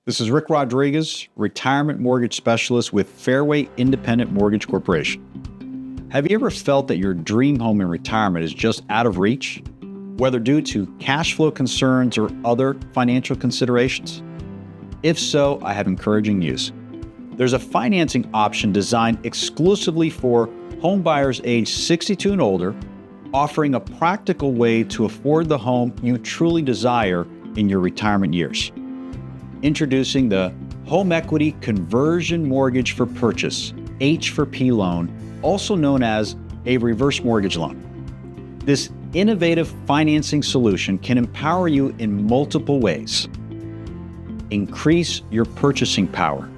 This is Rick Rodriguez, retirement mortgage specialist with Fairway Independent Mortgage Corporation. Have you ever felt that your dream home in retirement is just out of reach, whether due to cash flow concerns or other financial considerations? If so, I have encouraging news. There's a financing option designed exclusively for home buyers aged 62 and older, offering a practical way to afford the home you truly desire in your retirement years. Introducing the Home Equity Conversion Mortgage for Purchase, H4P loan, also known as a reverse mortgage loan. This innovative financing solution can empower you in multiple ways. Increase your purchasing power.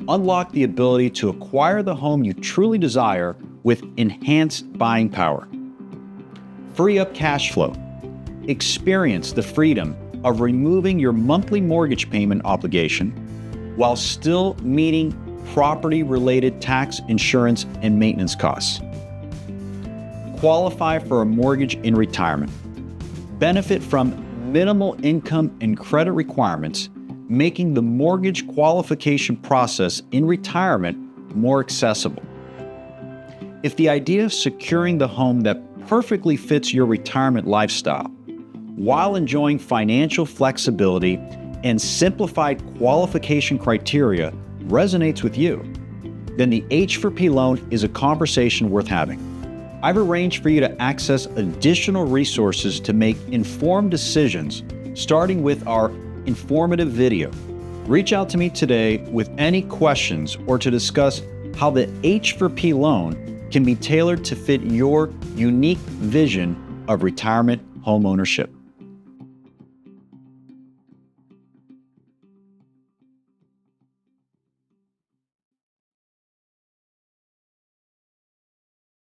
Unlock the ability to acquire the home you truly desire with enhanced buying power. Free up cash flow. Experience the freedom of removing your monthly mortgage payment obligation while still meeting property-related tax, insurance, and maintenance costs. Qualify for a mortgage in retirement. Benefit from minimal income and credit requirements, making the mortgage qualification process in retirement more accessible. If the idea of securing the home that perfectly fits your retirement lifestyle, while enjoying financial flexibility and simplified qualification criteria resonates with you, then the H4P loan is a conversation worth having. I've arranged for you to access additional resources to make informed decisions, starting with our informative video. Reach out to me today with any questions or to discuss how the H4P loan can be tailored to fit your unique vision of retirement home ownership.